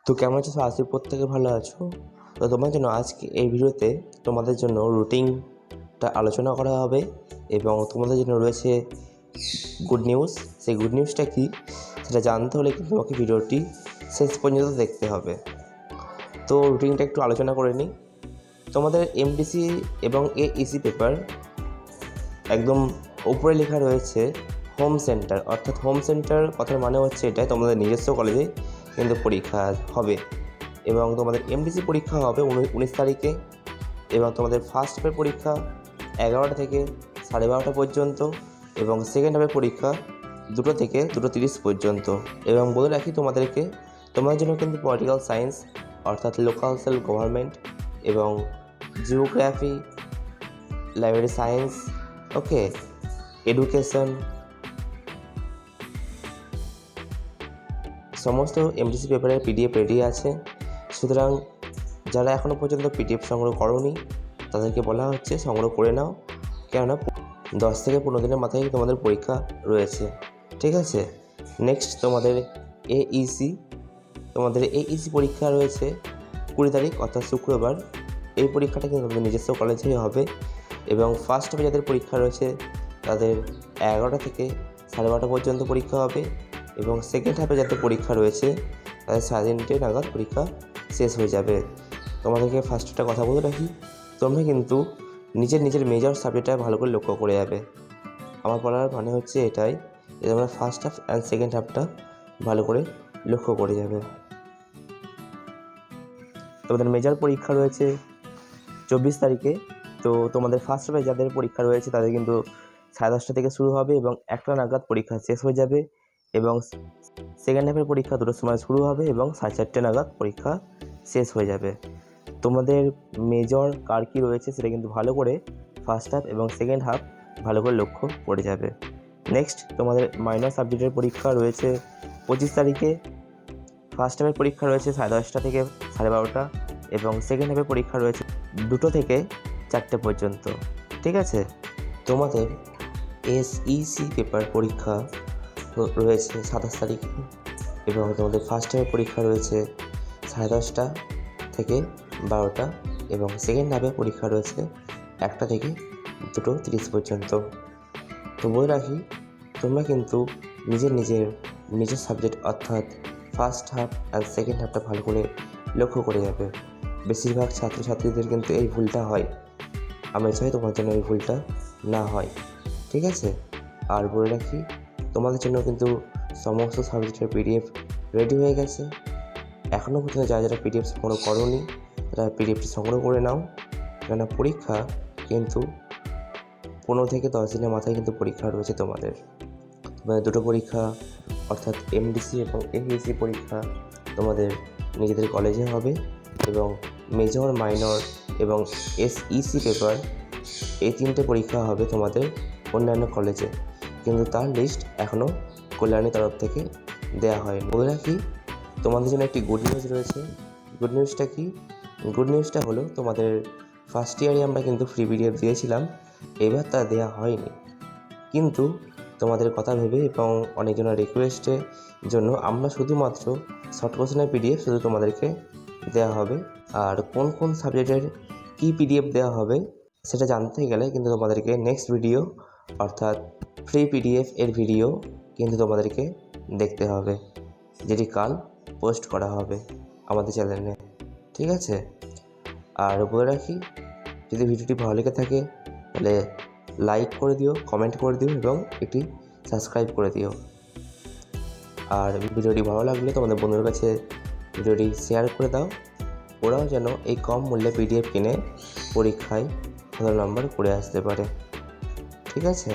তো কেমন আছো? আশা করি প্রত্যেকে ভালো আছো। তো তোমার জন্য আজকে এই ভিডিওতে তোমাদের জন্য রুটিনটা আলোচনা করা হবে এবং তোমাদের জন্য রয়েছে গুড নিউজ। সেই গুড নিউজটা কী সেটা জানতে হলে কিন্তু তোমাকে ভিডিওটি শেষ পর্যন্ত দেখতে হবে। তো রুটিনটা একটু আলোচনা করে নিই। তোমাদের এমডিসি এবং এইসি পেপার একদম উপরে লেখা রয়েছে হোম সেন্টার, অর্থাৎ হোম সেন্টার কথার মানে হচ্ছে এটাই তোমাদের নিজস্ব কলেজে কিন্তু পরীক্ষা হবে এবং তোমাদের এমডিসি পরীক্ষা হবে 19 তারিখে এবং তোমাদের ফার্স্ট হাফের পরীক্ষা 11টা থেকে 12:30 পর্যন্ত এবং সেকেন্ড হাফের পরীক্ষা 2টো থেকে 2:30 পর্যন্ত। এবং বলে রাখি তোমাদের জন্য কিন্তু পলিটিক্যাল সায়েন্স অর্থাৎ লোকাল সেলফ গভর্নমেন্ট এবং জিওগ্রাফি, লাইব্রেরি সায়েন্স, ওকে, এডুকেশন, সমস্ত এমডিসি পেপারের পিডিএফ রেডি আছে। সুতরাং যারা এখনও পর্যন্ত পিডিএফ সংগ্রহ করোনি তাদেরকে বলা হচ্ছে সংগ্রহ করে নাও, কেননা 10 থেকে 15 দিনের মাথায় তোমাদের পরীক্ষা রয়েছে, ঠিক আছে। নেক্সট তোমাদের এইসি পরীক্ষা রয়েছে 20 তারিখ অর্থাৎ শুক্রবার। এই পরীক্ষাটা কিন্তু তোমাদের নিজস্ব কলেজেই হবে এবং ফার্স্ট হাফে যাদের পরীক্ষা রয়েছে তাদের 11টা থেকে 12:30 পর্যন্ত পরীক্ষা হবে এবং সেকেন্ড হাফে যাদের পরীক্ষা রয়েছে তাদের 3:30 নাগাদ পরীক্ষা শেষ হয়ে যাবে। তোমাদেরকে ফার্স্ট একটা কথা বলে রাখি, তোমরা কিন্তু নিজের মেজর সাবজেক্টটা ভালো করে লক্ষ্য করে যাবে। আমার বলার মানে হচ্ছে এটাই যে তোমরা ফার্স্ট হাফ অ্যান্ড সেকেন্ড হাফটা ভালো করে লক্ষ্য করে যাবে। তোমাদের মেজর পরীক্ষা রয়েছে 24 তারিখে। তো তোমাদের ফার্স্ট হাফে যাদের পরীক্ষা রয়েছে তাদের কিন্তু 10:30 থেকে শুরু হবে এবং 1টা নাগাদ পরীক্ষা শেষ হয়ে যাবে এবং সেকেন্ড হাফের পরীক্ষা 2টোর সময় শুরু হবে এবং 4:30 নাগাদ পরীক্ষা শেষ হয়ে যাবে। তোমাদের মেজর কার কী রয়েছে সেটা কিন্তু ভালো করে ফার্স্ট হাফ এবং সেকেন্ড হাফ ভালো করে লক্ষ্য করে যাবে। নেক্সট তোমাদের মাইনর সাবজেক্টের পরীক্ষা রয়েছে 25 তারিখে। ফার্স্ট হাফের পরীক্ষা রয়েছে 10:30 থেকে 12:30 এবং সেকেন্ড হাফের পরীক্ষা রয়েছে 2টো থেকে 4টে পর্যন্ত, ঠিক আছে। তোমাদের এসইসি পেপার পরীক্ষা রয়েছে 27 তারিখে এবং তোমাদের ফার্স্ট হাফের পরীক্ষা রয়েছে 10:30 থেকে 12টা এবং সেকেন্ড হাফের পরীক্ষা রয়েছে 1টা থেকে 2:30 পর্যন্ত। তো বলে রাখি, তোমরা কিন্তু নিজের সাবজেক্ট অর্থাৎ ফার্স্ট হাফ অ্যান্ড সেকেন্ড হাফটা ভালো করে লক্ষ্য করে যাবে। বেশিরভাগ ছাত্রছাত্রীদের কিন্তু এই ভুলটা হয়, আমি চাই তোমার জন্য এই ভুলটা না হয়, ঠিক আছে। আর বলে রাখি, তোমাদের জন্য কিন্তু সমস্ত সাবজেক্টের পিডিএফ রেডি হয়ে গেছে। এখনও পর্যন্ত যারা পিডিএফ সংগ্রহ করোনি তারা পিডিএফটি সংগ্রহ করে নাও, কেননা পরীক্ষা কিন্তু 15 থেকে 10 দিনের মাথায় কিন্তু পরীক্ষা রয়েছে তোমাদের। দুটো পরীক্ষা অর্থাৎ এমডিসি এবং এইসি পরীক্ষা তোমাদের নিজেদের কলেজে হবে এবং মেজর, মাইনর এবং এসইসি পেপার এই 3টে পরীক্ষা হবে তোমাদের অন্যান্য কলেজে, কিন্তু তার লিস্ট এখনও কল্যাণীর তরফ থেকে দেওয়া হয়নি। বলে রাখি, তোমাদের জন্য একটি গুড নিউজ রয়েছে। গুড নিউজটা কি? গুড নিউজটা হলো তোমাদের ফার্স্ট ইয়ারে আমরা কিন্তু ফ্রি পিডিএফ দিয়েছিলাম, এবার তা দেওয়া হয়নি, কিন্তু তোমাদের কথা ভেবে এবং অনেকজনের রিকোয়েস্টের জন্য আমরা শুধুমাত্র শর্ট কোশ্চেনের পিডিএফ শুধু তোমাদেরকে দেওয়া হবে। আর কোন কোন সাবজেক্টের কী পিডিএফ দেওয়া হবে সেটা জানতে গেলে কিন্তু তোমাদেরকে নেক্সট ভিডিও অর্থাৎ ফ্রি পিডিএফ এর ভিডিও কিন্তু তোমাদেরকে দেখতে হবে, যেটি কাল পোস্ট করা হবে আমাদের চ্যানেলে, ঠিক আছে। আর বলে রাখি, যদি ভিডিওটি ভালো লেগে থাকে তাহলে লাইক করে দিও, কমেন্ট করে দিও এবং একটি সাবস্ক্রাইব করে দিও। আর ভিডিওটি ভালো লাগলে তোমাদের বন্ধুদের কাছে ভিডিওটি শেয়ার করে দাও, ওরাও যেন এই কম মূল্যে পিডিএফ কিনে পরীক্ষায় ভালো নাম্বার করে আসতে পারে, ঠিক আছে।